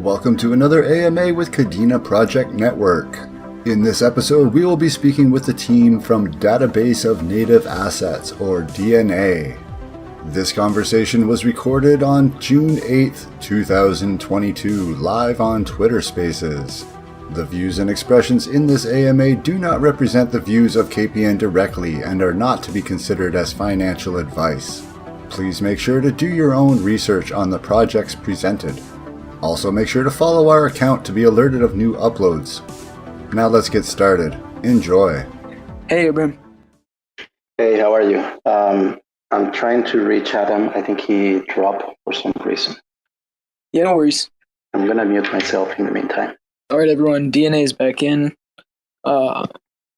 Welcome to another AMA with Kadena Project Network. In this episode, we will be speaking with the team from Database of Native Assets, or DNA. This conversation was recorded on June 8th, 2022, live on Twitter Spaces. The views and expressions in this AMA do not represent the views of KPN directly and are not to be considered as financial advice. Please make sure to do your own research on the projects presented. Also, make sure to follow our account to be alerted of new uploads. Now let's get started. Enjoy. Hey, Abram. Hey, how are you? I'm trying to reach Adam. I think he dropped for some reason. Yeah, no worries. I'm going to mute myself in the meantime. All right, everyone. DNA is back in. We'll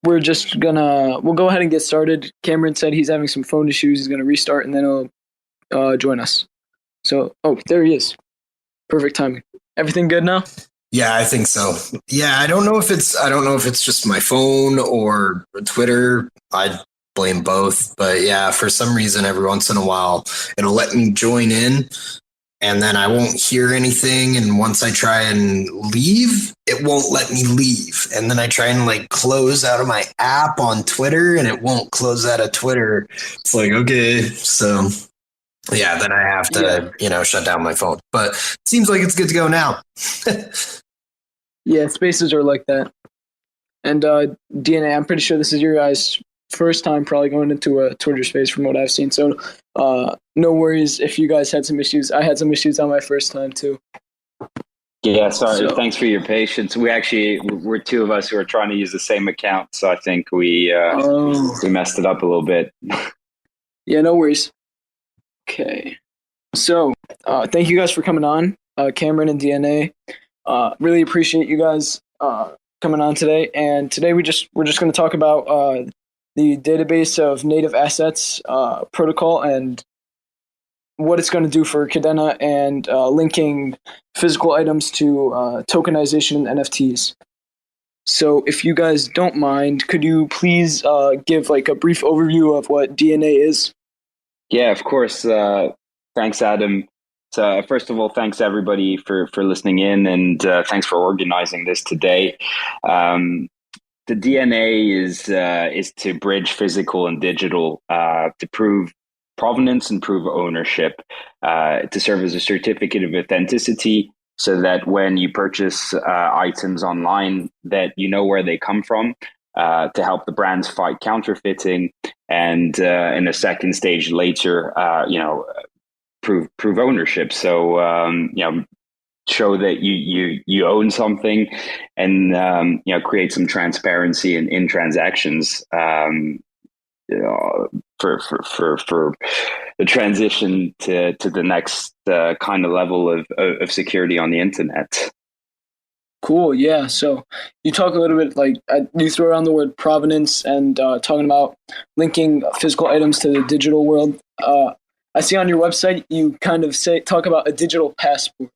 go ahead and get started. Cameron said he's having some phone issues. He's going to restart and then he'll join us. So, there he is. Perfect timing. Everything good now? Yeah, I think so. Yeah, I don't know if it's just my phone or Twitter. I'd blame both. But yeah, for some reason, every once in a while, it'll let me join in and then I won't hear anything. And once I try and leave, it won't let me leave. And then I try and close out of my app on Twitter and it won't close out of Twitter. It's like, okay, so yeah, then I have to, shut down my phone. But it seems like it's good to go now. Yeah, spaces are like that. And DNA, I'm pretty sure this is your guys' first time probably going into a Twitter space from what I've seen. So no worries if you guys had some issues. I had some issues on my first time too. Yeah, sorry. Thanks for your patience. We're two of us who are trying to use the same account. So I think we messed it up a little bit. Yeah, no worries. Okay, so thank you guys for coming on, Cameron and DNA. Really appreciate you guys coming on today. And today we're just going to talk about the database of native assets protocol and what it's going to do for Kadena and linking physical items to tokenization and NFTs. So if you guys don't mind, could you please give a brief overview of what DNA is? Yeah, of course. Thanks, Adam. So first of all, thanks everybody for listening in, and thanks for organizing this today. The DNA is to bridge physical and digital to prove provenance and prove ownership, to serve as a certificate of authenticity, so that when you purchase items online, that you know where they come from. To help the brands fight counterfeiting, and in a second stage later, prove ownership. So show that you own something, and create some transparency in transactions. For the transition to the next kind of level of security on the internet. Cool. Yeah. So you talk a little bit you throw around the word provenance and talking about linking physical items to the digital world. I see on your website you kind of talk about a digital passport.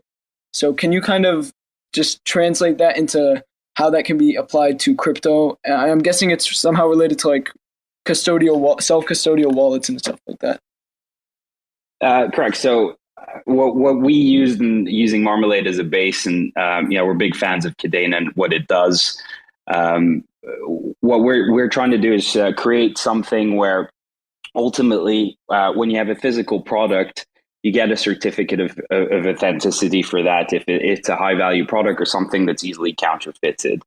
So can you kind of just translate that into how that can be applied to crypto? I'm guessing it's somehow related to self-custodial wallets and stuff like that. Correct. So what we use in using Marmalade as a base, and we're big fans of Kadena and what it does. What we're trying to do is create something where ultimately, when you have a physical product, you get a certificate of authenticity for that if it's a high value product or something that's easily counterfeited.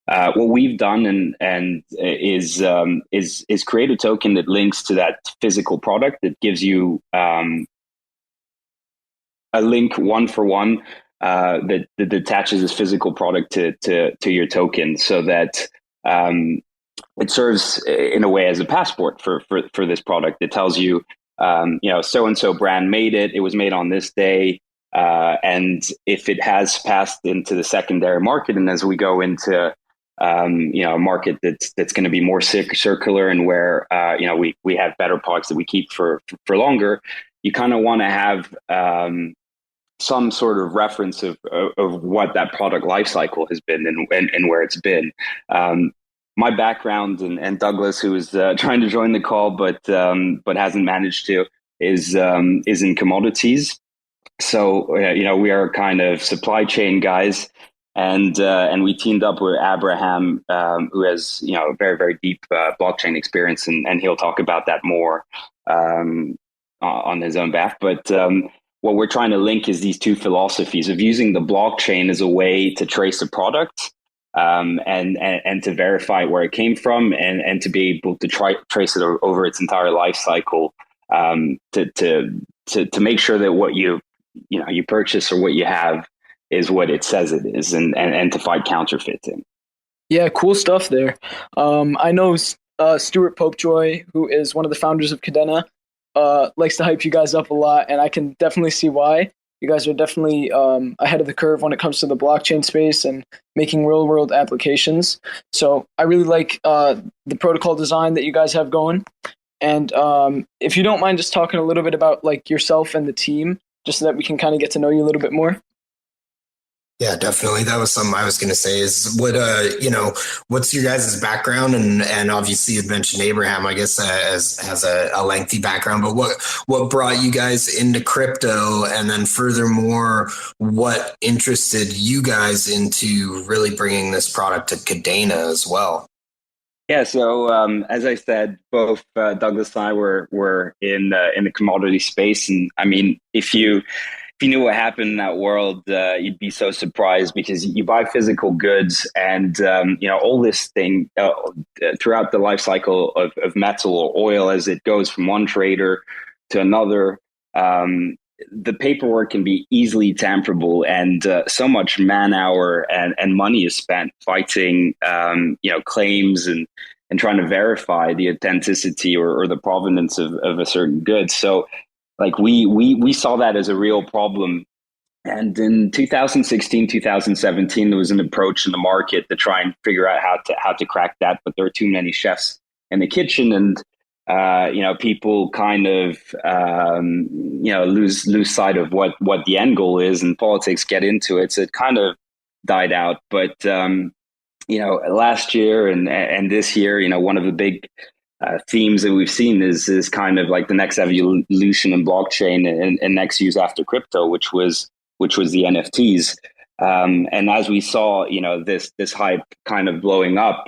What we've done and is create a token that links to that physical product that gives you a link one for one that attaches this physical product to your token, so that it serves in a way as a passport for this product. It tells you, so and so brand made it. It was made on this day, and if it has passed into the secondary market, and as we go into a market that's going to be more circular and where we have better products that we keep for longer, you kind of want to have some sort of reference of what that product life cycle has been and where it's been. My background, and Douglas, who is trying to join the call but hasn't managed to, is in commodities. So we are kind of supply chain guys, and we teamed up with Abraham, who has very very deep blockchain experience, and he'll talk about that more on his own behalf. But what we're trying to link is these two philosophies of using the blockchain as a way to trace a product, and to verify where it came from, and to be able to trace it over its entire life cycle, to make sure that what you purchase or what you have is what it says it is, and to fight counterfeiting. Yeah, cool stuff there. I know Stuart Popejoy, who is one of the founders of Kadena, likes to hype you guys up a lot, and I can definitely see why. You guys are definitely ahead of the curve when it comes to the blockchain space and making real world applications. So I really like the protocol design that you guys have going. And if you don't mind just talking a little bit about like yourself and the team, just so that we can kind of get to know you a little bit more. Yeah, definitely. That was something I was going to say is what's your guys' background? And obviously you'd mentioned Abraham, I guess, has a lengthy background, but what brought you guys into crypto? And then furthermore, what interested you guys into really bringing this product to Kadena as well? Yeah, so as I said, both Douglas and I were in the commodity space, and I mean, if you knew what happened in that world, you'd be so surprised, because you buy physical goods, and all this thing throughout the life cycle of metal or oil, as it goes from one trader to another. The paperwork can be easily tamperable, and so much man hour and money is spent fighting claims and trying to verify the authenticity or the provenance of a certain good. So like we saw that as a real problem. And in 2016, 2017, there was an approach in the market to try and figure out how to crack that, but there were too many chefs in the kitchen, and people kind of lose sight of what the end goal is, and politics get into it, so it kind of died out. But last year and this year, one of the big themes that we've seen is kind of like the next evolution in blockchain and next use after crypto, which was the NFTs. And as we saw, this hype kind of blowing up,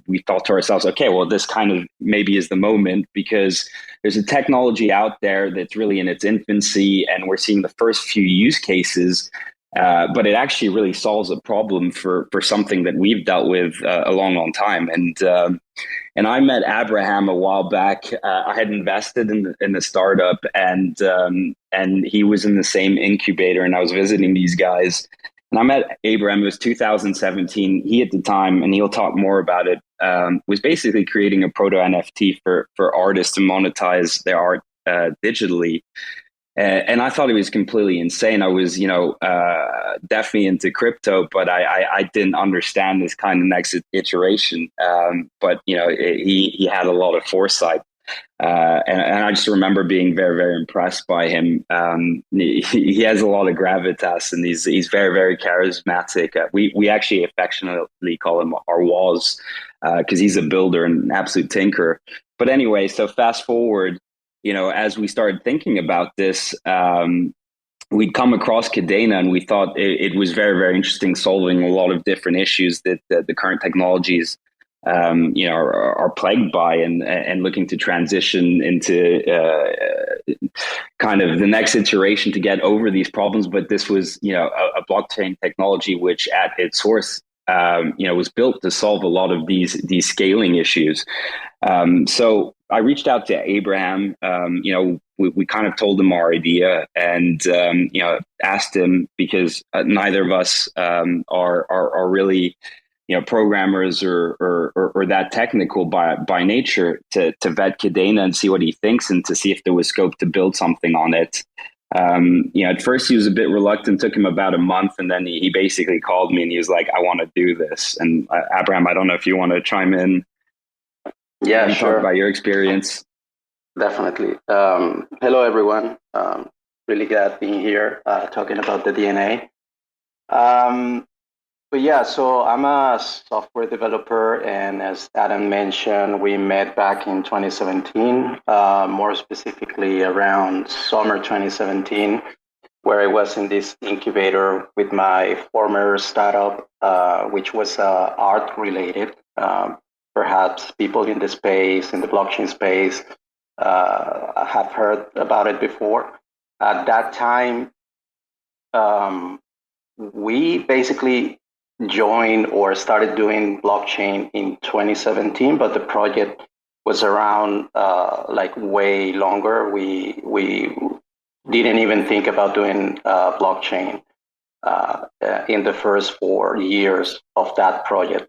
we thought to ourselves, okay, well, this kind of maybe is the moment, because there's a technology out there that's really in its infancy, and we're seeing the first few use cases. But it actually really solves a problem for something that we've dealt with a long time. And I met Abraham a while back. I had invested in the startup, and he was in the same incubator, and I was visiting these guys. And I met Abraham. It was 2017. He, at the time, and he'll talk more about it, was basically creating a proto NFT for artists to monetize their art digitally. And I thought it was completely insane. I was, definitely into crypto, but I didn't understand this kind of next iteration. But he had a lot of foresight, and I just remember being very, very impressed by him. He has a lot of gravitas, and he's very, very charismatic. We actually affectionately call him our Waz, because he's a builder and an absolute tinker. But anyway, so fast forward. As we started thinking about this, we'd come across Kadena, and we thought it was very, very interesting, solving a lot of different issues that the current technologies, are plagued by, and looking to transition into kind of the next iteration to get over these problems. But this was, a blockchain technology which, at its source, was built to solve a lot of these scaling issues. So I reached out to Abraham. We kind of told him our idea, and asked him, because neither of us are really programmers or that technical by nature, to vet Kadena and see what he thinks, and to see if there was scope to build something on it. At first he was a bit reluctant. Took him about a month, and then he basically called me, and he was like, "I want to do this." And Abraham, I don't know if you want to chime in. Yeah, sure. Talk about your experience. Definitely. Hello, everyone. Really glad being here, talking about the DNA. But yeah, so I'm a software developer, and as Adam mentioned, we met back in 2017, more specifically around summer 2017. where I was in this incubator with my former startup, which was art related. Perhaps people in the space, in the blockchain space, have heard about it before. At that time, we basically joined or started doing blockchain in 2017, but the project was around like way longer. We didn't even think about doing blockchain in the first 4 years of that project.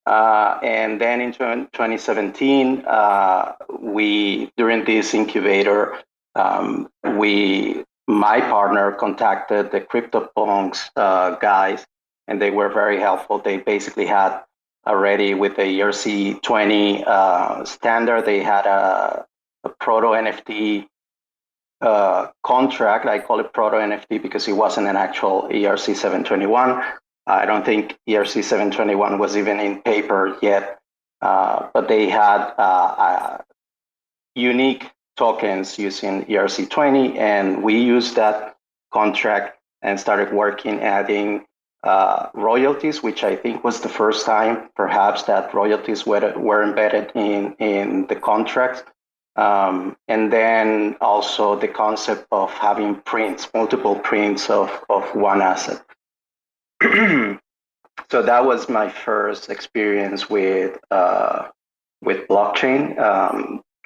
And then in 2017, we during this incubator, my partner contacted the CryptoPunks guys, and they were very helpful. They basically had already with the ERC20 standard, they had a proto NFT contract. I call it proto NFT because it wasn't an actual ERC 721. I don't think ERC 721 was even in paper yet, but they had unique tokens using ERC20, and we used that contract and started working, adding royalties, which I think was the first time perhaps that royalties were embedded in the contract. And then also the concept of having prints, multiple prints of one asset. So that was my first experience with blockchain,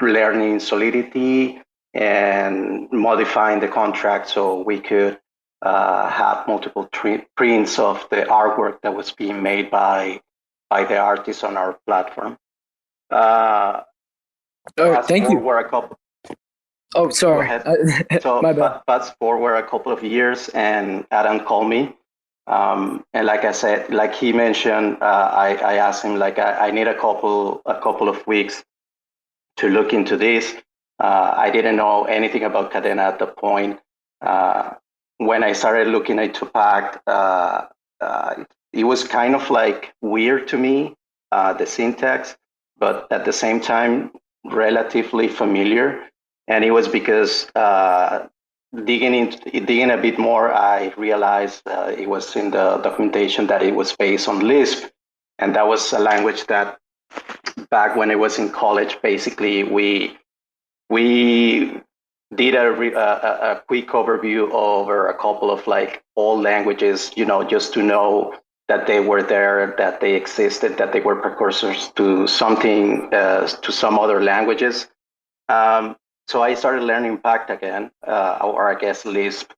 learning Solidity and modifying the contract so we could have multiple prints of the artwork that was being made by the artists on our platform. Thank you. Oh, sorry. So my bad. fast forward a couple of years, and Adam called me. And like I said, like he mentioned, I asked him, like, I need a couple of weeks to look into this. I didn't know anything about Kadena at the point. When I started looking into Pact, it was kind of like weird to me, the syntax, but at the same time, relatively familiar. And it was because digging a bit more, I realized it was in the documentation that it was based on Lisp. And that was a language that back when I was in college, basically we did a quick overview over a couple of like old languages, just to know that they were there, that they existed, that they were precursors to something, to some other languages. So I started learning Pact again, or I guess Lisp,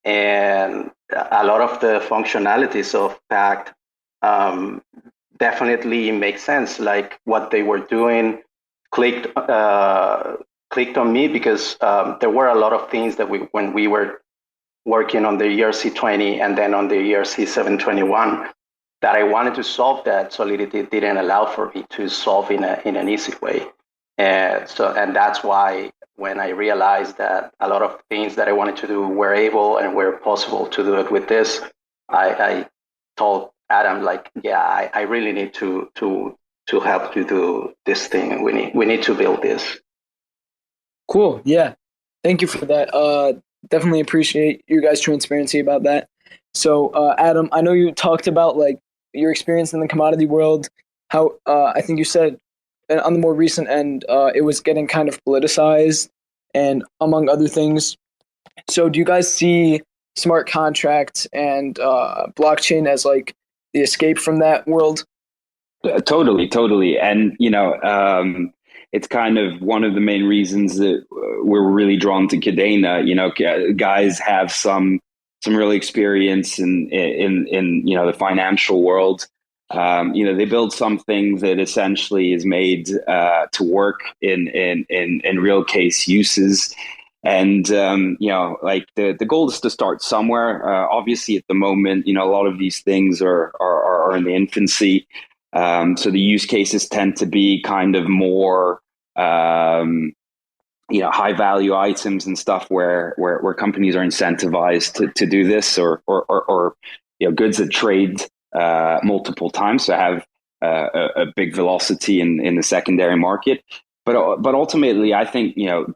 and a lot of the functionalities of Pact definitely makes sense. Like what they were doing clicked on me because there were a lot of things that when we were working on the ERC20 and then on the ERC 721 that I wanted to solve that Solidity didn't allow for me to solve in an easy way. And that's why when I realized that a lot of things that I wanted to do were able and were possible to do it with this, I told Adam, like, yeah, I really need to help you do this thing. We need to build this. Cool. Yeah. Thank you for that. Definitely appreciate your guys' transparency about that. So, Adam, I know you talked about like your experience in the commodity world, how I think you said on the more recent end, it was getting kind of politicized and among other things. So do you guys see smart contracts and blockchain as like the escape from that world? Totally. And, it's kind of one of the main reasons that we're really drawn to Kadena. Guys have some real experience in the financial world. They build something that essentially is made to work in real case uses. And, like the goal is to start somewhere. Obviously, at the moment, a lot of these things are in the infancy. So the use cases tend to be kind of more, high value items and stuff where companies are incentivized to do this, or goods that trade multiple times, so have a big velocity in the secondary market. But ultimately, I think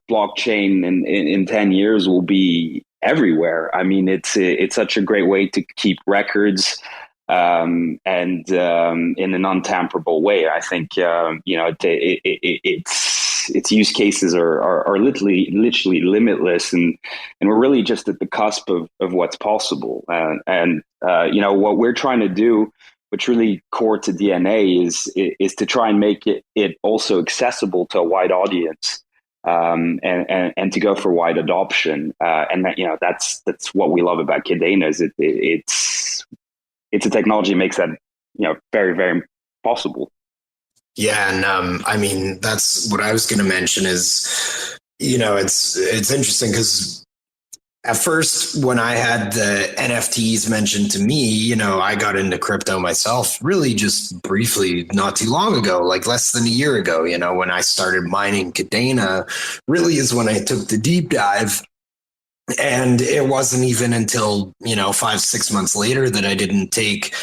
blockchain in 10 years will be everywhere. I mean, it's such a great way to keep records, and in an untamperable way. I think its use cases are literally limitless, and we're really just at the cusp of what's possible. What we're trying to do, what's really core to DNA, is to try and make it also accessible to a wide audience, and to go for wide adoption. And that's what we love about Kadena, is it's a technology that makes that very, very possible. Yeah, and I mean, that's what I was going to mention is, it's interesting because at first, when I had the NFTs mentioned to me, I got into crypto myself really just briefly not too long ago, like less than a year ago, when I started mining Kadena, really is when I took the deep dive. And it wasn't even until, 5-6 months later that I didn't take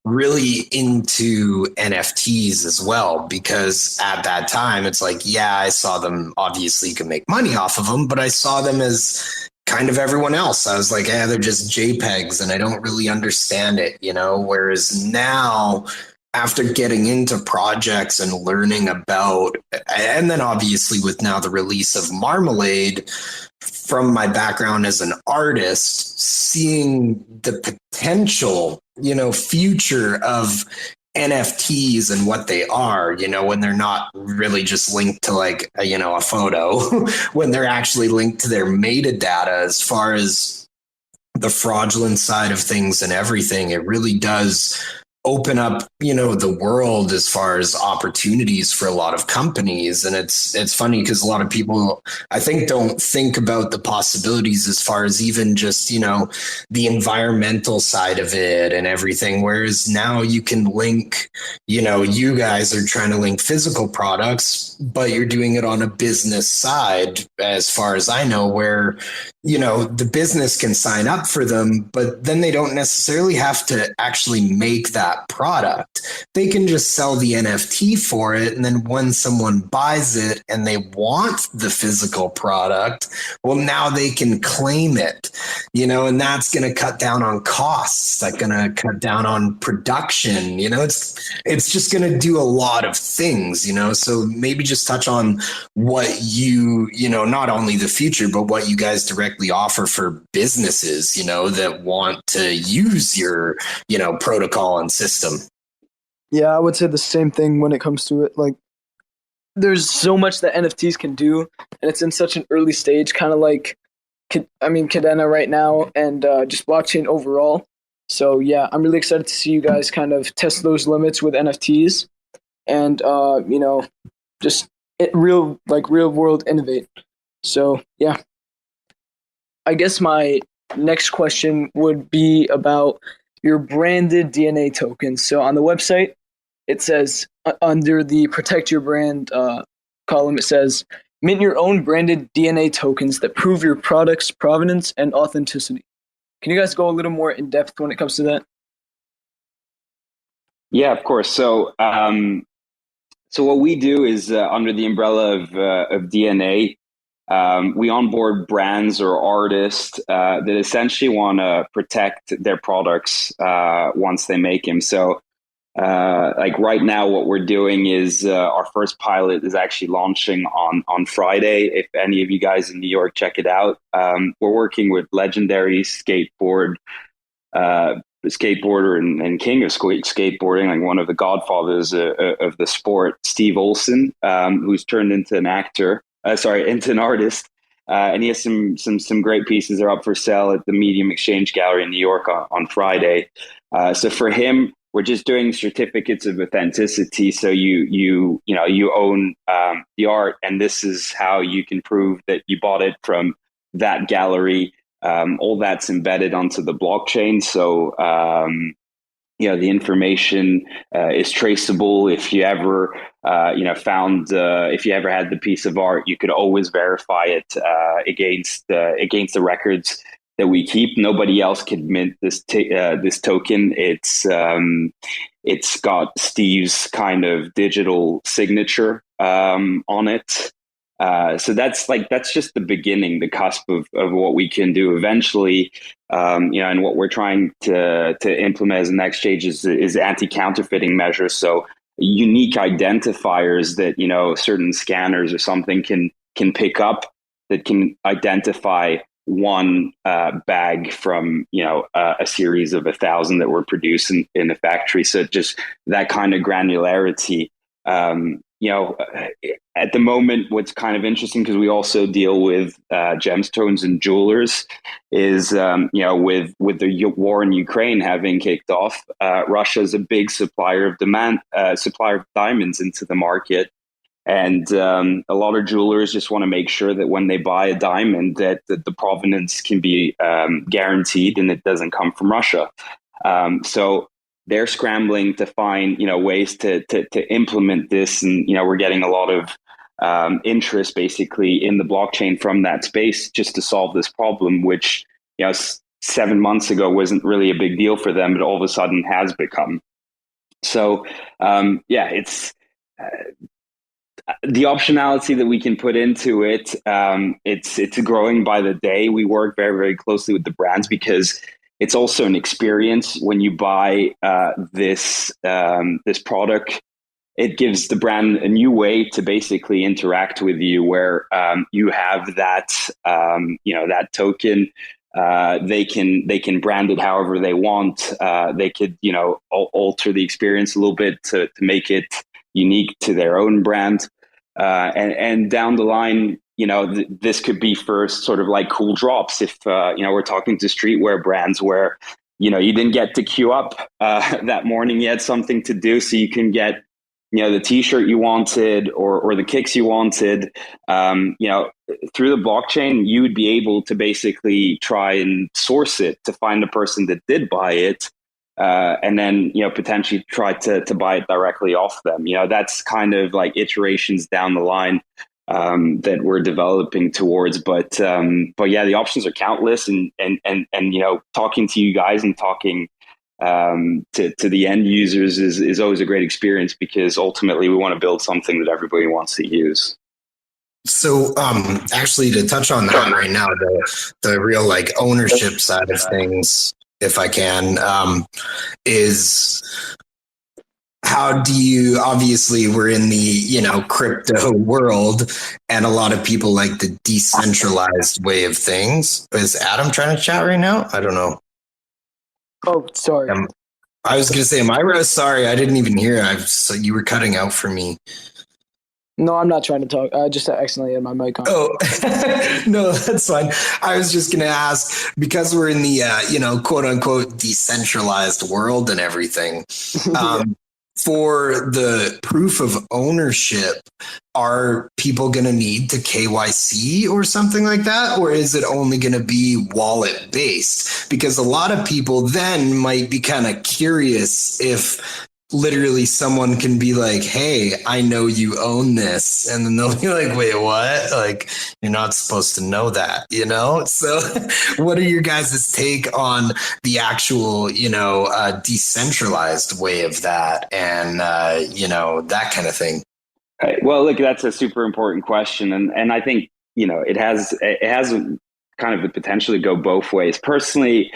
really into NFTs as well, because at that time it's like, yeah, I saw them. Obviously you can make money off of them, but I saw them as kind of everyone else. I was like, yeah, they're just JPEGs and I don't really understand it, whereas now, after getting into projects and learning about, and then obviously with now the release of Marmalade, from my background as an artist, seeing the potential, future of NFTs and what they are, when they're not really just linked to like, a photo, when they're actually linked to their metadata as far as the fraudulent side of things and everything, it really does open up, the world as far as opportunities for a lot of companies. And it's funny because a lot of people, I think, don't think about the possibilities as far as even just, the environmental side of it and everything. Whereas now you can link, you guys are trying to link physical products, but you're doing it on a business side, as far as I know, where, the business can sign up for them, but then they don't necessarily have to actually make that product. They can just sell the NFT for it. And then when someone buys it and they want the physical product, well, now they can claim it, and that's going to cut down on costs. That's going to cut down on production. It's just going to do a lot of things, so maybe just touch on what not only the future, but what you guys directly offer for businesses, that want to use your, protocol and system. Yeah, I would say the same thing when it comes to it. Like, there's so much that NFTs can do, and it's in such an early stage, kind of like, Kadena right now, and just blockchain overall. So yeah, I'm really excited to see you guys kind of test those limits with NFTs, and just real world innovate. So yeah, I guess my next question would be about your branded DNA tokens. So on the website, it says under the protect your brand column, it says mint your own branded DNA tokens that prove your product's provenance and authenticity. Can you guys go a little more in depth when it comes to that? Yeah, of course. So what we do is under the umbrella of DNA, we onboard brands or artists that essentially want to protect their products once they make them. So like right now, what we're doing is our first pilot is actually launching on Friday. If any of you guys in New York, check it out. We're working with legendary skateboarder and king of skateboarding, like one of the godfathers of the sport, Steve Olson, who's turned into an into an artist. And he has some great pieces that are up for sale at the Medium Exchange Gallery in New York on Friday. So for him, we're just doing certificates of authenticity. So you own the art, and this is how you can prove that you bought it from that gallery. All that's embedded onto the blockchain. So the information is traceable. If you ever if you ever had the piece of art, you could always verify it against the records that we keep. Nobody else can mint this token. It's got Steve's kind of digital signature on it. So that's just the beginning, the cusp of what we can do eventually. And what we're trying to implement as the next stage is anti-counterfeiting measures. So unique identifiers that certain scanners or something can pick up that can identify one bag from a series of 1,000 that were produced in the factory. So just that kind of granularity. At the moment, what's kind of interesting, because we also deal with gemstones and jewelers, is with the war in Ukraine having kicked off, Russia is a big supplier of diamonds into the market. And a lot of jewelers just want to make sure that when they buy a diamond, that the provenance can be guaranteed and it doesn't come from Russia. So they're scrambling to find ways to implement this, and we're getting a lot of interest basically in the blockchain from that space just to solve this problem, which 7 months ago wasn't really a big deal for them, but all of a sudden has become. So it's the optionality that we can put into it. It's growing by the day. We work very, very closely with the brands because it's also an experience when you buy this product. It gives the brand a new way to basically interact with you, where you have that that token. They can brand it however they want. They could alter the experience a little bit to make it unique to their own brand. And down the line, this could be for sort of like cool drops. If we're talking to streetwear brands where you didn't get to queue up that morning, you had something to do, so you can get the T-shirt you wanted or the kicks you wanted. Through the blockchain, you would be able to basically try and source it to find the person that did buy it. And then, potentially try to buy it directly off them. That's kind of like iterations down the line that we're developing towards. But yeah, the options are countless, and talking to you guys and talking to the end users is always a great experience, because ultimately we want to build something that everybody wants to use. So actually, to touch on that right now, the real ownership side of things, if I can, is how do you, obviously we're in the, crypto world, and a lot of people like the decentralized way of things. Is Adam trying to chat right now? I don't know. Oh, sorry. I was going to say, am I sorry? I didn't even hear. So you were cutting out for me. No, I'm not trying to talk. I just accidentally had my mic on. Oh, no, that's fine. I was just going to ask, because we're in the, quote unquote, decentralized world and everything, for the proof of ownership, are people going to need to KYC or something like that? Or is it only going to be wallet based? Because a lot of people then might be kind of curious if literally someone can be like, hey, I know you own this. And then they'll be like, wait, what? Like, you're not supposed to know that, So what are your guys' take on the actual, decentralized way of that and, that kind of thing? Well, look, that's a super important question. And I think, it has kind of the potential to go both ways. Personally,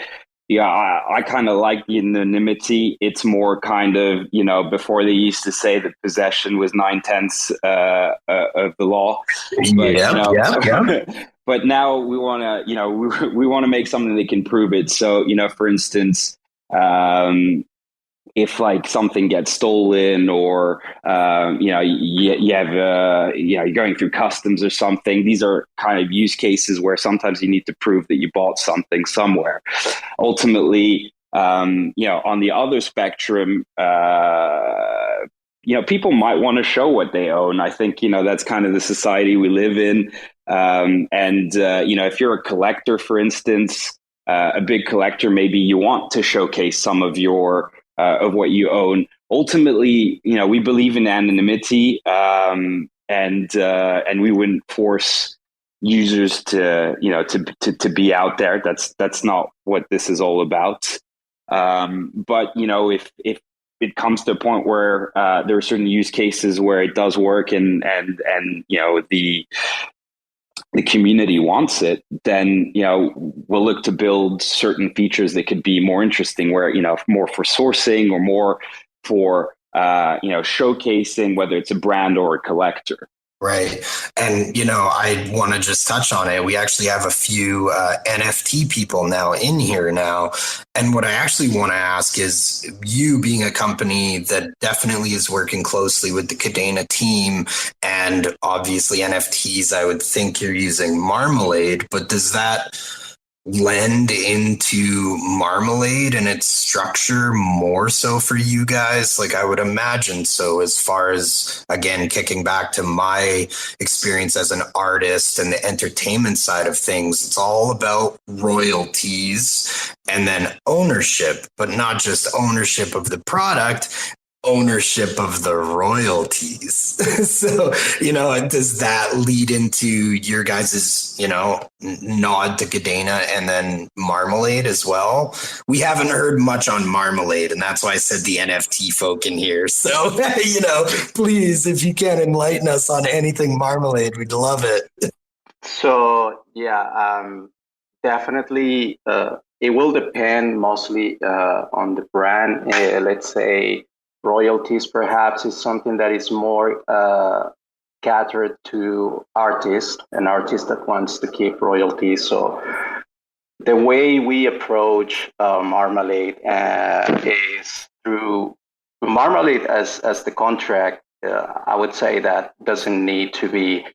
yeah, I kind of like the anonymity. It's more kind of, before they used to say that possession was 9/10 of the law. But, yeah. But now we want to, we want to make something that can prove it. So, for instance, if something gets stolen, or you have you're going through customs or something, these are kind of use cases where sometimes you need to prove that you bought something somewhere. Ultimately, on the other spectrum, people might want to show what they own. I think that's kind of the society we live in, and if you're a collector, for instance, a big collector, maybe you want to showcase some of your of what you own. Ultimately, we believe in anonymity, and we wouldn't force users to be out there. That's not what this is all about. But if it comes to a point where there are certain use cases where it does work, and the community wants it, then we'll look to build certain features that could be more interesting, where more for sourcing or more for showcasing, whether it's a brand or a collector. Right. And, I want to just touch on it. We actually have a few NFT people now in here now. And what I actually want to ask is, you being a company that definitely is working closely with the Kadena team, and obviously NFTs, I would think you're using Marmalade, but does that lend into Marmalade and its structure more so for you guys? Like, I would imagine so, as far as, again, kicking back to my experience as an artist and the entertainment side of things, it's all about royalties and then ownership, but not just ownership of the product, ownership of the royalties. So, does that lead into your guys's, nod to Kadena and then Marmalade as well? We haven't heard much on Marmalade, and that's why I said the NFT folk in here. So, please, if you can enlighten us on anything Marmalade, we'd love it. So, definitely, it will depend mostly on the brand. Let's say royalties perhaps is something that is more catered to an artist that wants to keep royalties. So the way we approach Marmalade is through Marmalade as the contract. I would say that doesn't need to be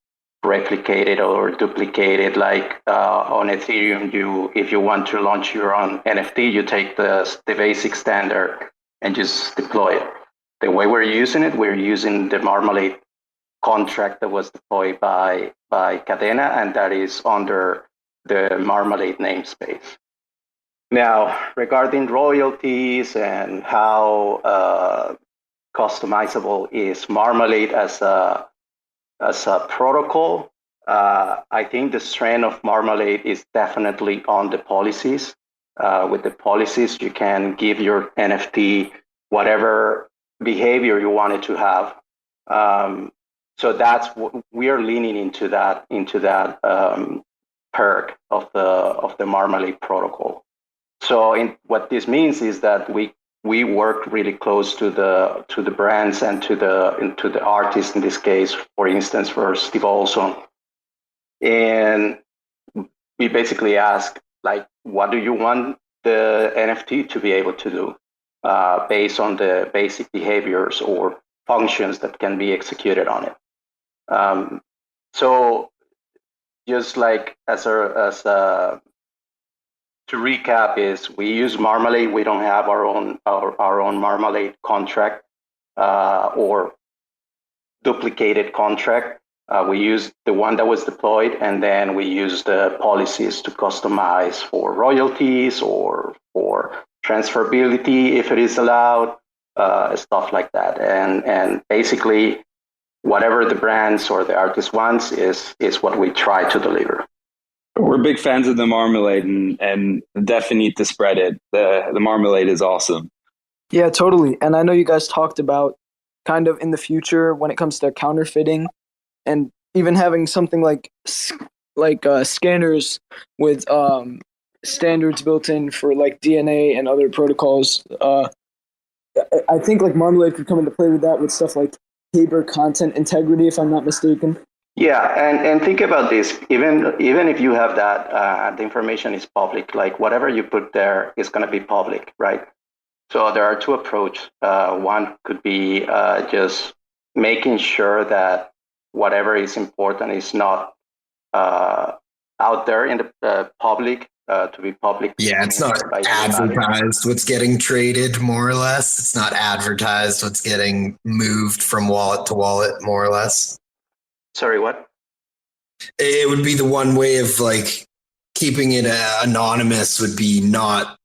replicated or duplicated. Like on Ethereum, if you want to launch your own NFT, you take the basic standard and just deploy it. The way we're using the Marmalade contract that was deployed by Kadena, and that is under the Marmalade namespace. Now, regarding royalties and how customizable is Marmalade as a protocol, I think the strength of Marmalade is definitely on the policies. With the policies, you can give your NFT whatever behavior you want it to have. So that's what we are leaning into that perk of the Marmalade protocol. So what this means is that we work really close to the brands and to the artists in this case, for instance, for Steve Olson, and we basically ask, like, what do you want the NFT to be able to do based on the basic behaviors or functions that can be executed on it. So just like to recap is, we use Marmalade. We don't have our own Marmalade contract or duplicated contract. We use the one that was deployed, and then we use the policies to customize for royalties or for transferability if it is allowed, stuff like that. And basically, whatever the brands or the artist wants is what we try to deliver. We're big fans of the Marmalade, and definitely need to spread it. The Marmalade is awesome. Yeah, totally. And I know you guys talked about kind of in the future when it comes to counterfeiting, and even having something like scanners with standards built in for like DNA and other protocols. I think like Marmalade could come into play with that, with stuff like paper content integrity, if I'm not mistaken. Yeah, and think about this. Even if you have that, the information is public. Like whatever you put there is going to be public, right? So there are two approaches. One could be just making sure that whatever is important is not out there in the public, to be public. Yeah, it's not advertised what's getting traded, more or less. It's not advertised what's getting moved from wallet to wallet, more or less. Sorry, what? It would be the one way of like keeping it anonymous, would be not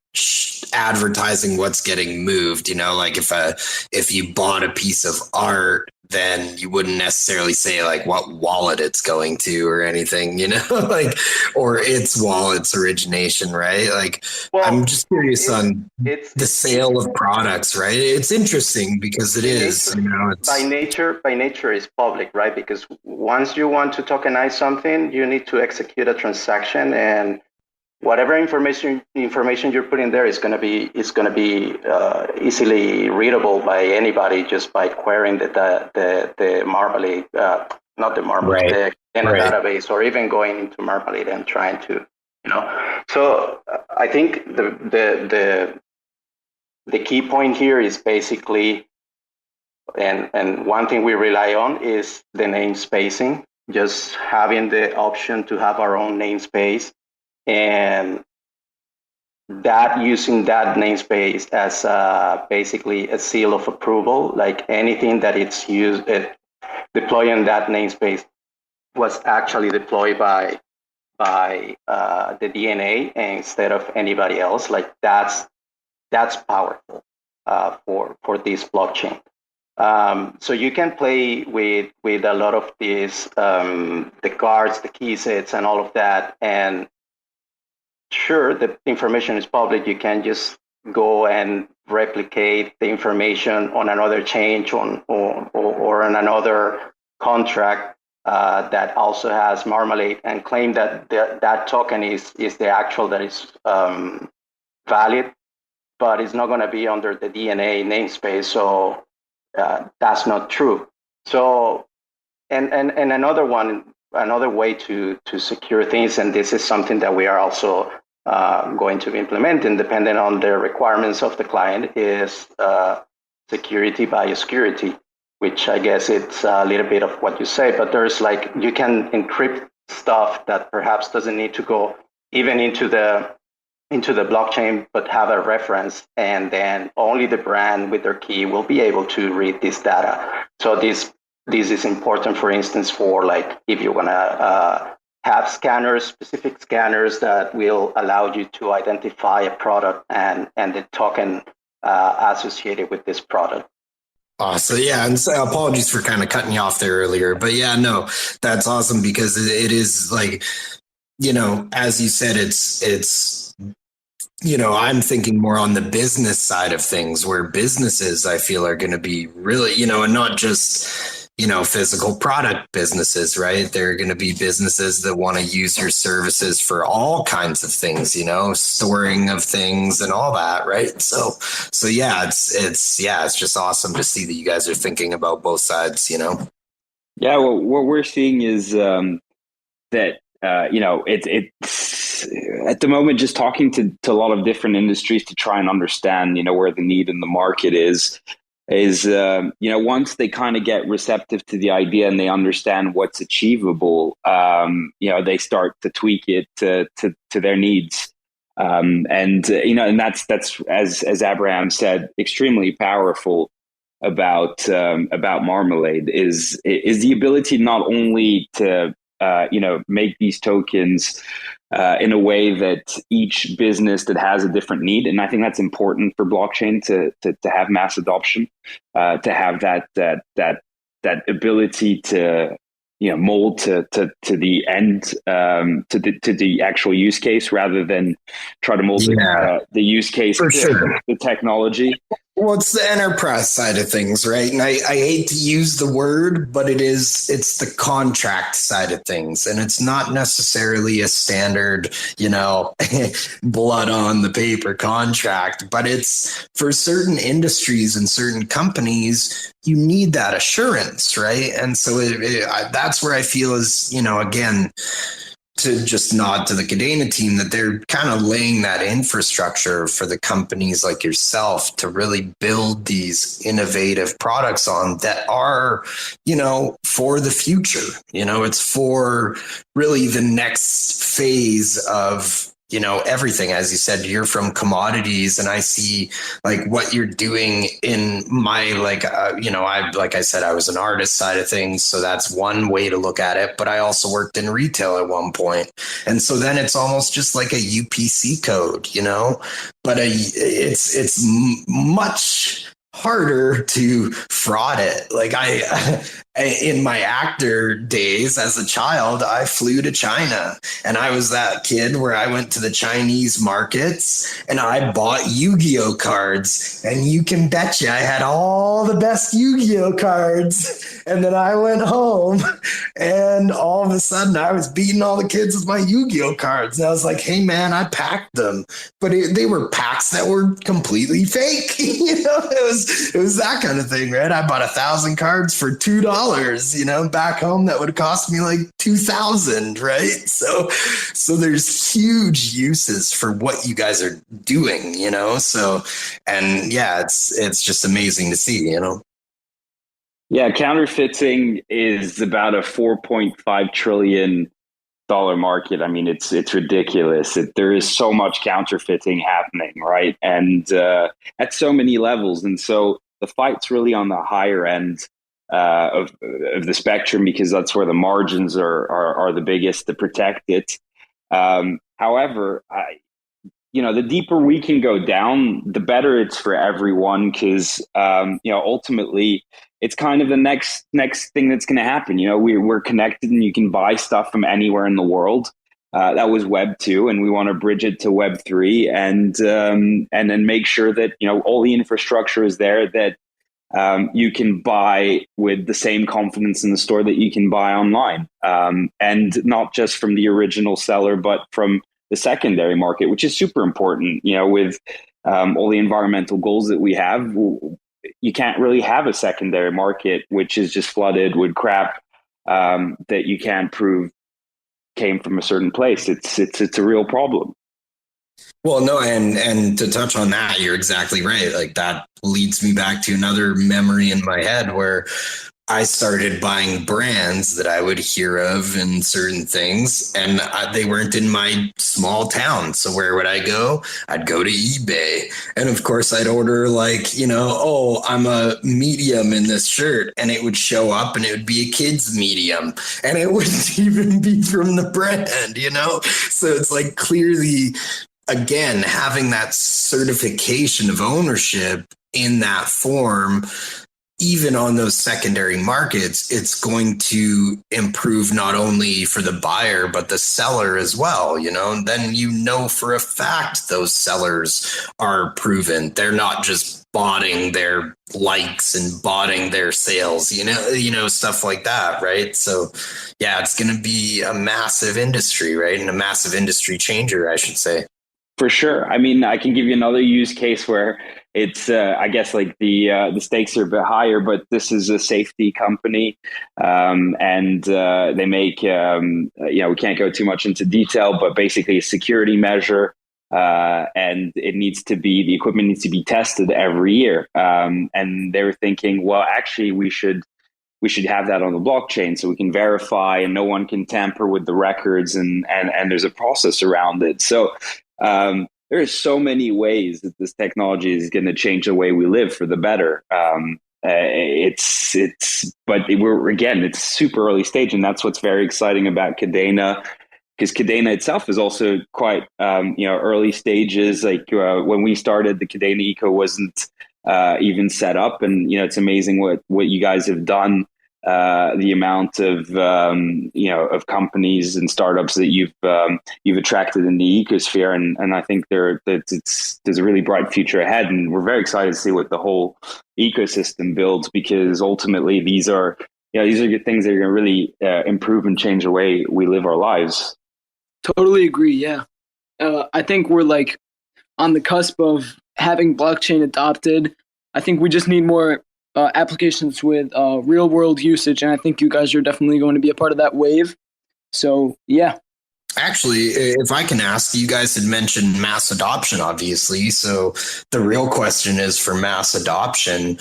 advertising what's getting moved. You know, like if you bought a piece of art, then you wouldn't necessarily say like what wallet it's going to or anything, like, or its wallet's origination, right? Like, I'm Well, just curious on the it's sale of products, right? It's interesting because it by is, nature it's by nature is public, right? Because once you want to tokenize something, you need to execute a transaction, and whatever information you're putting there is going to be easily readable by anybody just by querying the Marmalade, not the Marmalade, right, the Kadena right. database, or even going into Marmalade and trying to, So I think the key point here is basically, and one thing we rely on is the name spacing, just having the option to have our own namespace, and that using that namespace as basically a seal of approval, like anything that it's used, deploying that namespace was actually deployed by the DNA instead of anybody else. Like that's powerful for this blockchain. So you can play with a lot of these, the cards, the key sets, and all of that. And sure, the information is public. You can just go and replicate the information on another chain, or on another contract that also has Marmalade, and claim that that token is the actual that is valid, but it's not going to be under the DNA namespace. So that's not true. So, and another way to secure things, and this is something that we are also going to be implementing, depending on the requirements of the client, is security by security, which I guess it's a little bit of what you say, but there's like, you can encrypt stuff that perhaps doesn't need to go even into the blockchain, but have a reference, and then only the brand with their key will be able to read this data. So this is important, for instance, for like if you're gonna have scanners, specific scanners that will allow you to identify a product and the token associated with this product. So yeah, and so apologies for kind of cutting you off there earlier, but yeah, no, that's awesome because it is like, as you said, it's I'm thinking more on the business side of things, where businesses I feel are going to be really, and not just, physical product businesses, right? They're going to be businesses that want to use your services for all kinds of things, storing of things and all that, right? So yeah, it's just awesome to see that you guys are thinking about both sides, Yeah, well, what we're seeing is that it's at the moment just talking to a lot of different industries to try and understand where the need in the market is once they kind of get receptive to the idea and they understand what's achievable, they start to tweak it to their needs, and that's as Abraham said, extremely powerful about Marmalade is the ability not only to make these tokens in a way that each business that has a different need, and I think that's important for blockchain to have mass adoption, to have that ability to mold to the end, to the actual use case, rather than try to mold the use case for to sure. the technology. Well, it's the enterprise side of things, right? And I hate to use the word, but it's the contract side of things. And it's not necessarily a standard, blood on the paper contract, but it's for certain industries and certain companies, you need that assurance, right? And so that's where I feel is, again, to just nod to the Kadena team, that they're kind of laying that infrastructure for the companies like yourself to really build these innovative products on that are, for the future. It's for really the next phase of, everything. As you said, you're from commodities, and I see like what you're doing in my, like I said, I was an artist side of things. So that's one way to look at it. But I also worked in retail at one point. And so then it's almost just like a UPC code, but it's much harder to fraud it. Like in my actor days as a child, I flew to China, and I was that kid where I went to the Chinese markets and I bought Yu-Gi-Oh cards, and you can betcha I had all the best Yu-Gi-Oh cards. And then I went home and all of a sudden I was beating all the kids with my Yu-Gi-Oh cards. And I was like, hey man, I packed them. But they were packs that were completely fake. It was that kind of thing, right? I bought 1,000 cards for $2. Back home that would cost me like 2,000, right? So there's huge uses for what you guys are doing, So, and yeah, it's just amazing to see, Yeah, counterfeiting is about a $4.5 trillion market. I mean, it's ridiculous. There is so much counterfeiting happening, right? And at so many levels. And so the fight's really on the higher end of the spectrum, because that's where the margins are the biggest to protect it. However, the deeper we can go down, the better it's for everyone, because ultimately it's kind of the next thing that's going to happen. We're connected, and you can buy stuff from anywhere in the world. That was Web 2, and we want to bridge it to Web 3, and then make sure that all the infrastructure is there, that you can buy with the same confidence in the store that you can buy online, and not just from the original seller, but from the secondary market, which is super important. With all the environmental goals that we have, you can't really have a secondary market which is just flooded with crap that you can't prove came from a certain place. It's a real problem. Well, no, and to touch on that, you're exactly right. Like, that leads me back to another memory in my head where I started buying brands that I would hear of and certain things, and they weren't in my small town. So where would I go? I'd go to eBay. And of course, I'd order oh, I'm a medium in this shirt. And it would show up and it would be a kid's medium. And it wouldn't even be from the brand, So it's like, clearly, again, having that certification of ownership in that form, even on those secondary markets, it's going to improve not only for the buyer, but the seller as well. And then for a fact those sellers are proven. They're not just botting their likes and botting their sales, stuff like that, right? So yeah, it's going to be a massive industry, right? And a massive industry changer, I should say. For sure. I mean, I can give you another use case where it's, I guess, like the stakes are a bit higher, but this is a safety company, and they make, we can't go too much into detail, but basically a security measure, and the equipment needs to be tested every year. And they were thinking, well, actually, we should have that on the blockchain so we can verify and no one can tamper with the records, and there's a process around it. So there are so many ways that this technology is going to change the way we live for the better. But it's super early stage, and that's what's very exciting about Kadena, because Kadena itself is also quite early stages. Like when we started, the Kadena Eco wasn't even set up, and it's amazing what you guys have done. The amount of of companies and startups that you've attracted in the ecosphere, and I think there's a really bright future ahead, and we're very excited to see what the whole ecosystem builds, because ultimately these are good things that are going to really improve and change the way we live our lives. Totally agree. Yeah, I think we're like on the cusp of having blockchain adopted. I think we just need more applications with real world usage, and I think you guys are definitely going to be a part of that wave. So yeah. Actually, if I can ask, you guys had mentioned mass adoption, obviously. So the real question is, for mass adoption,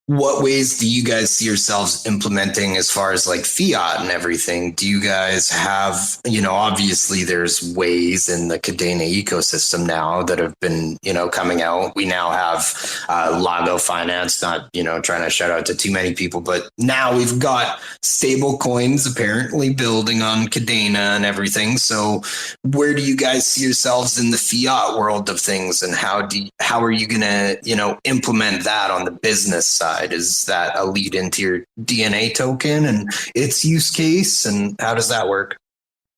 what ways do you guys see yourselves implementing as far as like fiat and everything? Do you guys have, obviously there's ways in the Kadena ecosystem now that have been, coming out. We now have Lago Finance, not, trying to shout out to too many people, but now we've got stable coins apparently building on Kadena and everything. So where do you guys see yourselves in the fiat world of things, and how are you going to, implement that on the business side? Is that a lead into your DNA token and its use case, and how does that work?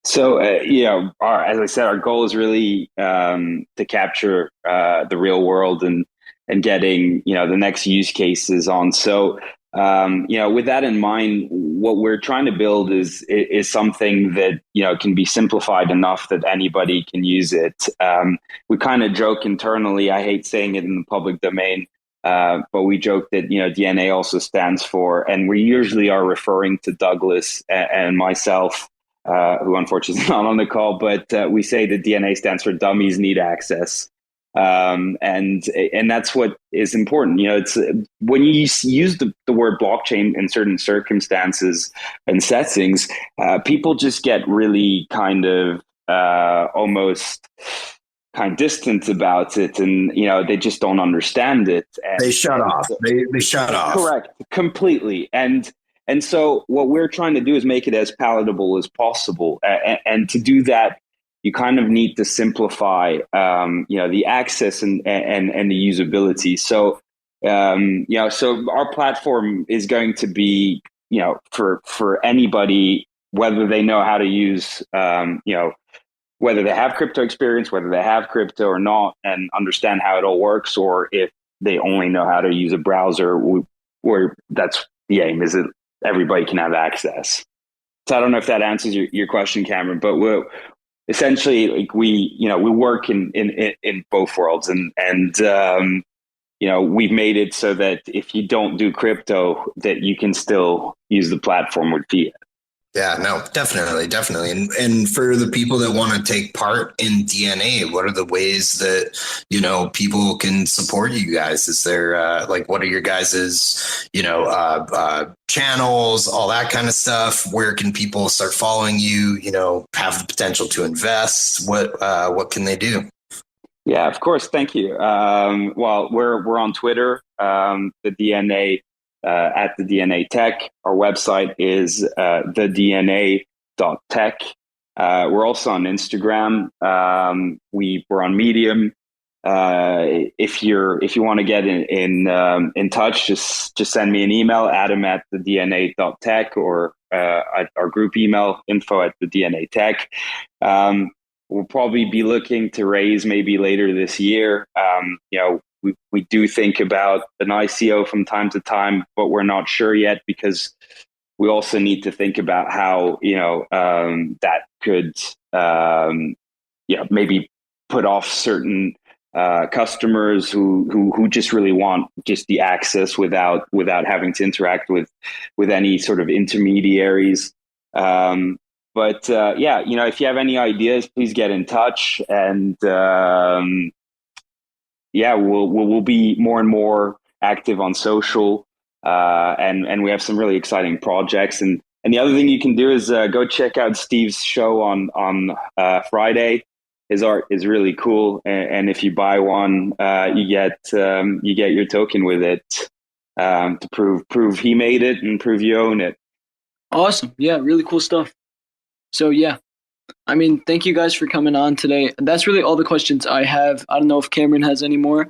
So, as I said, our goal is really to capture the real world and getting, the next use cases on. So, with that in mind, what we're trying to build is something that, can be simplified enough that anybody can use it. We kind of joke internally, I hate saying it in the public domain, but we joke that, DNA also stands for, and we usually are referring to Douglas and myself, who unfortunately is not on the call, but we say that DNA stands for Dummies Need Access. And that's what is important. It's when you use the word blockchain in certain circumstances and settings, people just get really kind of almost kind of distant about it, and they just don't understand it. And they shut off. They shut off. Correct, completely. And so what we're trying to do is make it as palatable as possible, and to do that, you kind of need to simplify, the access and the usability. So, so our platform is going to be, for anybody, whether they know how to use, whether they have crypto experience, whether they have crypto or not, and understand how it all works, or if they only know how to use a browser, where that's the aim, is that everybody can have access. So I don't know if that answers your question, Cameron, but essentially, like we work in both worlds, and we've made it so that if you don't do crypto, that you can still use the platform with fiat. Yeah, no, definitely. And for the people that want to take part in DNA, what are the ways that, people can support you guys? Is there, what are your guys's, channels, all that kind of stuff? Where can people start following you, have the potential to invest? What can they do? Yeah, of course. Thank you. Well, we're on Twitter, the DNA, at the DNA Tech. Our website is thedna.tech. We're also on Instagram. We're on Medium. If you want to get in touch, just send me an email, adam@thedna.tech, or at our group email, info@thedna.tech. We'll probably be looking to raise maybe later this year. We do think about an ICO from time to time, but we're not sure yet, because we also need to think about how that could maybe put off certain customers who just really want just the access without having to interact with any sort of intermediaries. But if you have any ideas, please get in touch, and we'll be more and more active on social, and we have some really exciting projects. And the other thing you can do is go check out Steve's show on Friday. His art is really cool, and if you buy one, you get your token with it, to prove he made it and prove you own it. Awesome. Yeah, really cool stuff. So thank you guys for coming on today. That's really all the questions I have. I don't know if Cameron has any more.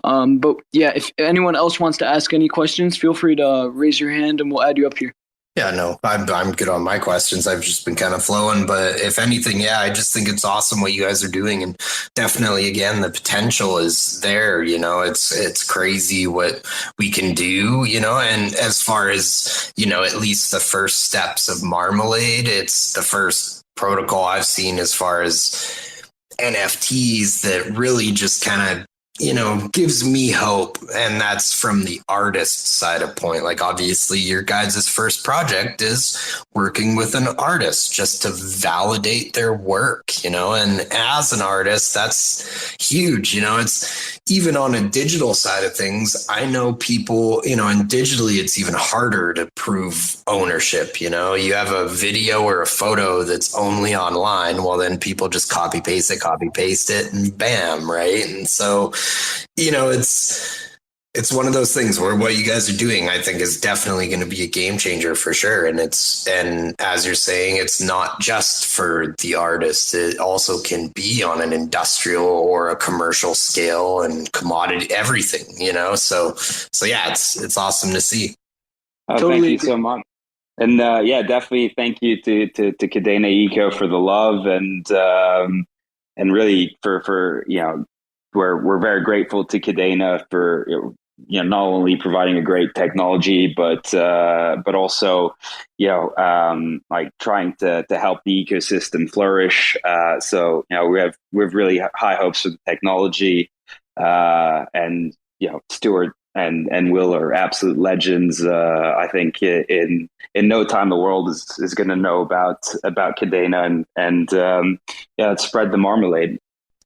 But yeah, if anyone else wants to ask any questions, feel free to raise your hand and we'll add you up here. Yeah, no, I'm good on my questions. I've just been kind of flowing, but if anything, I just think it's awesome what you guys are doing, and definitely, again, the potential is there. It's crazy what we can do. And as far as at least the first steps of Marmalade, it's the first protocol I've seen as far as NFTs that really just kind of gives me hope. And that's from the artist side of point. Like, obviously, your guys' first project is working with an artist just to validate their work, and as an artist, that's huge. It's even on a digital side of things. I know people, and digitally, it's even harder to prove ownership. You have a video or a photo that's only online. Well, then people just copy paste it, and bam, right? And so, it's one of those things where what you guys are doing, I think, is definitely going to be a game changer for sure. And as you're saying, it's not just for the artist. It also can be on an industrial or a commercial scale and commodity, everything, So yeah, it's awesome to see. Totally. Thank you so much. And definitely thank you to Kadena Eco for the love and really for we're very grateful to Kadena for not only providing a great technology but also like trying to help the ecosystem flourish. So we have really high hopes for the technology, and Stuart and Will are absolute legends. I think in no time the world is going to know about Kadena and spread the marmalade.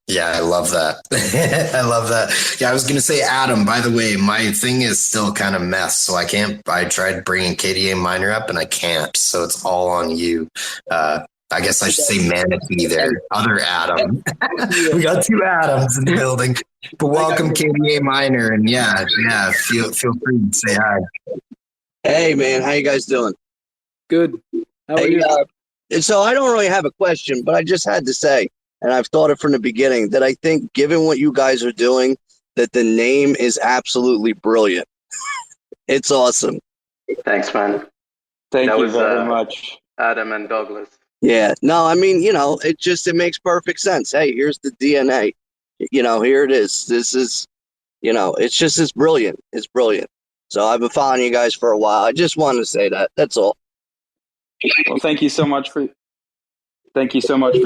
Yeah, I love that. I love that. Yeah, I was going to say, Adam, by the way, my thing is still kind of mess. So I tried bringing KDA Miner up and I can't. So it's all on you. I guess I should say Manatee there. Other Adam. We got two Adams in the building. But welcome, KDA Miner. And yeah, feel free to say hi. Hey, man. How you guys doing? Good. How are you? So I don't really have a question, but I just had to say, and I've thought it from the beginning, that I think, given what you guys are doing, that the name is absolutely brilliant. It's awesome. Thanks, man. Thank you very much, Adam and Douglas. Yeah. No, I mean, it makes perfect sense. Hey, here's the DNA. Here it is. This is, it's brilliant. It's brilliant. So I've been following you guys for a while. I just wanted to say that. That's all. Well, thank you so much for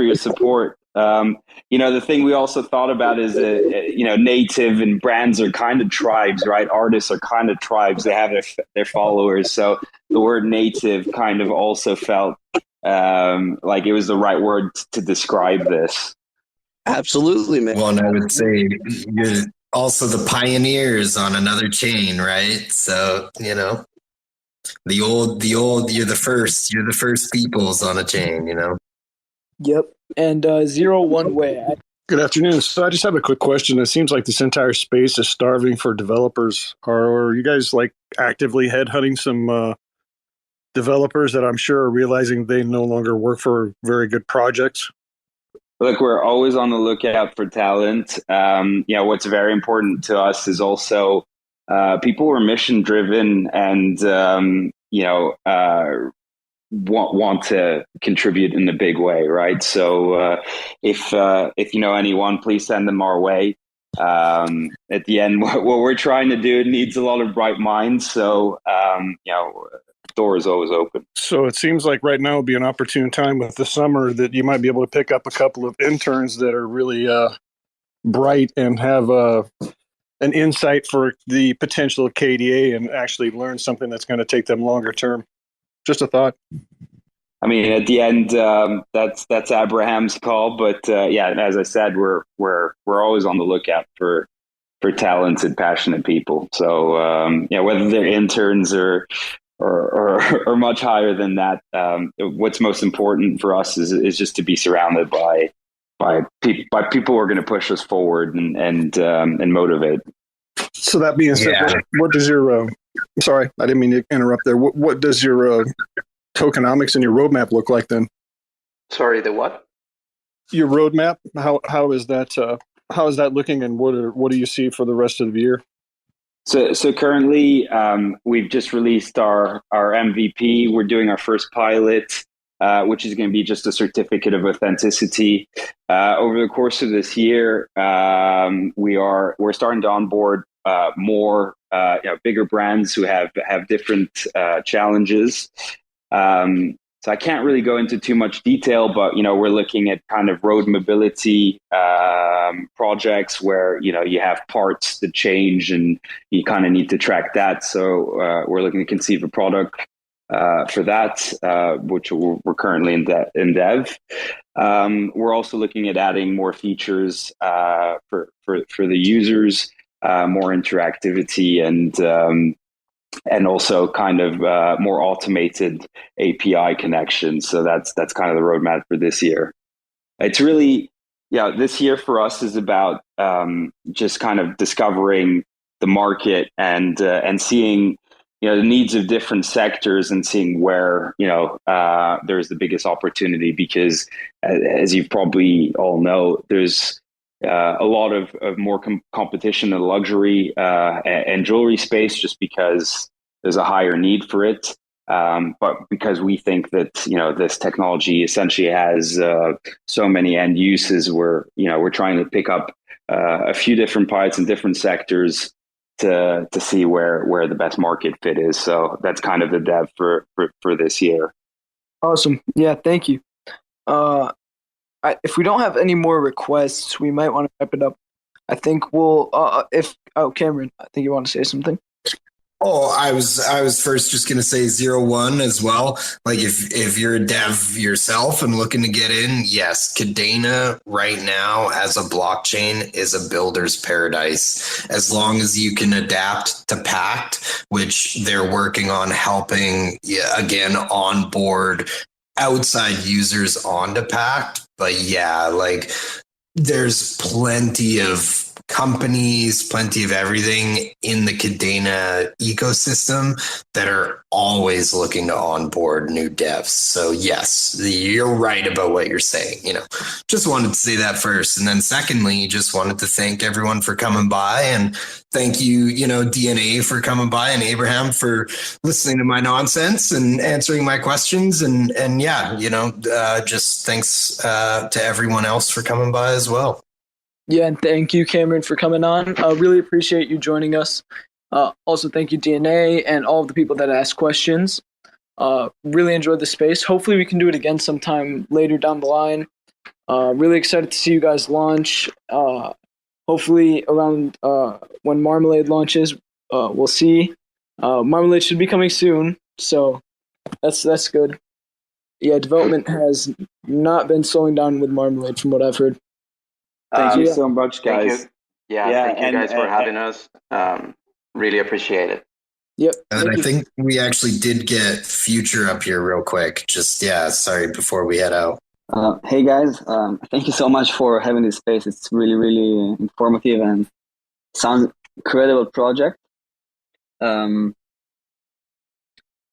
your support. The thing we also thought about is native and brands are kind of tribes, right? Artists are kind of tribes. They have their followers. So the word native kind of also felt like it was the right word to describe this. Absolutely, man. Well, and I would say you're also the pioneers on another chain, right? So, the old, you're the first peoples on a chain, Yep. And 01 way. Good afternoon. So I just have a quick question. It seems like this entire space is starving for developers. Are you guys actively headhunting some developers that I'm sure are realizing they no longer work for very good projects? Look, we're always on the lookout for talent. What's very important to us is also people who are mission driven and want to contribute in a big way, right? So if you know anyone, please send them our way. At the end, what we're trying to do needs a lot of bright minds. So door is always open. So it seems like right now would be an opportune time with the summer that you might be able to pick up a couple of interns that are really bright and have an insight for the potential of KDA and actually learn something that's going to take them longer term. Just a thought. I mean, at the end, that's Abraham's call, but as I said, we're always on the lookout for talented, passionate people. So whether they're interns or much higher than that, what's most important for us is just to be surrounded by people who are going to push us forward and motivate. So that being said, what does your sorry, I didn't mean to interrupt there. What does your tokenomics and your roadmap look like then? Sorry, the what? Your roadmap. How is that looking, and what do you see for the rest of the year? So currently, we've just released our MVP. We're doing our first pilot, which is going to be just a certificate of authenticity. Over the course of this year, we're starting to onboard more bigger brands who have different challenges. So I can't really go into too much detail, but we're looking at kind of road mobility projects where you have parts that change and you kind of need to track that. So we're looking to conceive a product for that, which we're currently in dev. We're also looking at adding more features for the users, more interactivity, and also kind of more automated API connections. So that's kind of the roadmap for this year. It's really, this year for us is about just kind of discovering the market and seeing the needs of different sectors and seeing where there's the biggest opportunity, because as you probably all know, there's a lot of more competition in the luxury and jewelry space, just because there's a higher need for it. But because we think that this technology essentially has so many end uses, we're trying to pick up a few different parts in different sectors to see where the best market fit is. So that's kind of the dev for this year. Awesome. Yeah, thank you. If we don't have any more requests, we might want to wrap it up. I think we'll Cameron, I think you want to say something. Oh, I was first just going to say 01 as well. Like if you're a dev yourself and looking to get in, yes, Kadena right now as a blockchain is a builder's paradise. As long as you can adapt to Pact, which they're working on helping, again, onboard outside users onto Pact. But yeah, like there's plenty of companies, plenty of everything in the Kadena ecosystem that are always looking to onboard new devs. So yes, you're right about what you're saying. Just wanted to say that first. And then secondly, just wanted to thank everyone for coming by, and thank you, DNA for coming by, and Abraham for listening to my nonsense and answering my questions. And yeah, just thanks to everyone else for coming by as well. Yeah, and thank you, Cameron, for coming on. I really appreciate you joining us. Also, thank you, DNA, and all of the people that asked questions. Really enjoyed the space. Hopefully, we can do it again sometime later down the line. Really excited to see you guys launch. Hopefully, around when Marmalade launches, we'll see. Marmalade should be coming soon, so that's good. Yeah, development has not been slowing down with Marmalade, from what I've heard. Thank you so much, guys. Thank you. Thank you guys for having us. Really appreciate it. Yep. And I think we actually did get Future up here real quick. Just, sorry, before we head out. Hey, guys. Thank you so much for having this space. It's really, really informative and sounds incredible project. I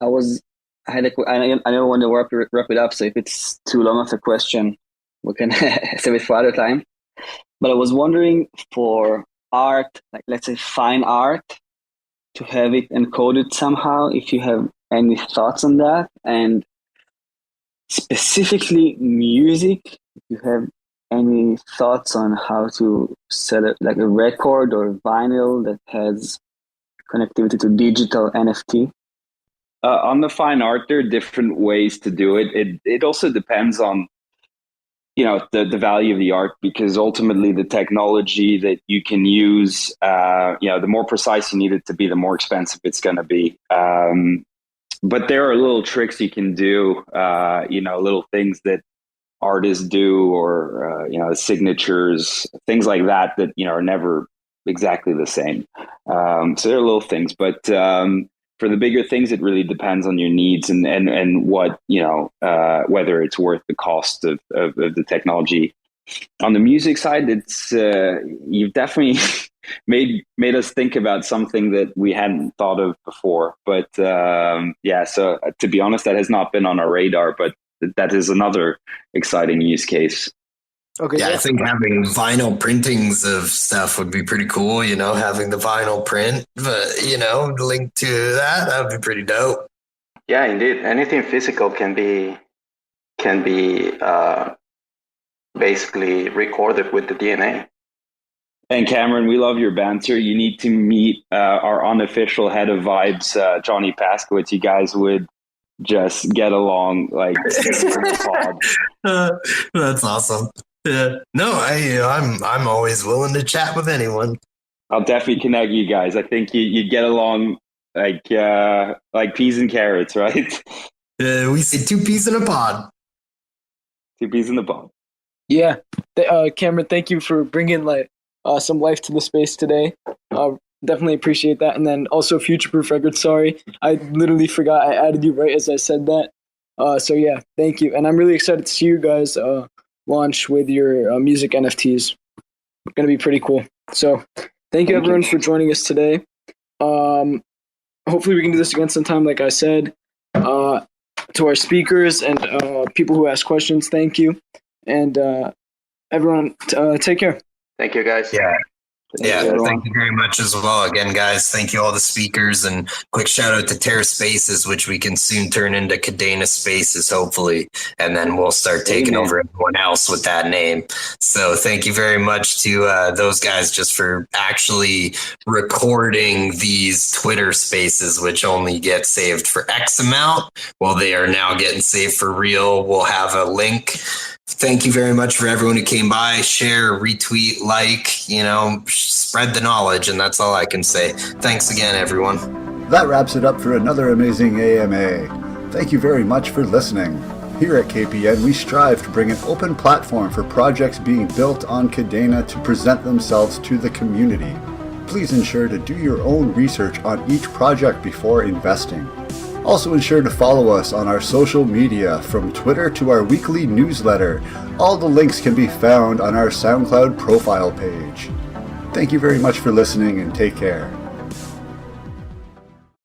never want to wrap it up, so if it's too long of a question, we can save it for other time. But I was wondering, for art, like let's say fine art, to have it encoded somehow, if you have any thoughts on that, and specifically music, if you have any thoughts on how to sell it, like a record or vinyl that has connectivity to digital NFT? On the fine art, there are different ways to do it. It also depends on the value of the art, because ultimately the technology that you can use, the more precise you need it to be, the more expensive it's going to be. But there are little tricks you can do, little things that artists do, or signatures, things like that are never exactly the same. So there are little things, but for the bigger things, it really depends on your needs and what, whether it's worth the cost of the technology. On the music side, it's you've definitely made us think about something that we hadn't thought of before. But so to be honest, that has not been on our radar, but that is another exciting use case. Okay. Yeah, I think having vinyl printings of stuff would be pretty cool, having the vinyl print, but, linked to that would be pretty dope. Yeah, indeed. Anything physical can be basically recorded with the DNA. And Cameron, we love your banter. You need to meet our unofficial head of vibes, Johnny Paskowitz. You guys would just get along like in a pod. That's awesome. Yeah. No, I'm always willing to chat with anyone. I'll definitely connect you guys. I think you get along like peas and carrots, right? We say 2 peas in a pod. 2 peas in the pod. Yeah, Cameron, thank you for bringing some life to the space today. Definitely appreciate that. And then also Future Proof Records. Sorry, I literally forgot I added you right as I said that. So yeah, thank you. And I'm really excited to see you guys launch with your music NFTs. It's gonna be pretty cool. So thank you everyone for joining us today. Hopefully we can do this again sometime. Like I said, to our speakers and people who ask questions, thank you. And everyone, take care. Thank you, guys. Yeah. Yeah, thank you very much as well. Again, guys, thank you all the speakers, and quick shout out to Terra Spaces, which we can soon turn into Kadena Spaces, hopefully, and then we'll start taking over everyone else with that name. So thank you very much to those guys just for actually recording these Twitter Spaces, which only get saved for X amount. Well, they are now getting saved for real. We'll have a link. Thank you very much for everyone who came by, share, retweet, spread the knowledge, and that's all I can say. Thanks again, everyone. That wraps it up for another amazing AMA. Thank you very much for listening. Here at KPN, we strive to bring an open platform for projects being built on Kadena to present themselves to the community. Please ensure to do your own research on each project before investing. Also ensure to follow us on our social media, from Twitter to our weekly newsletter. All the links can be found on our SoundCloud profile page. Thank you very much for listening, and take care.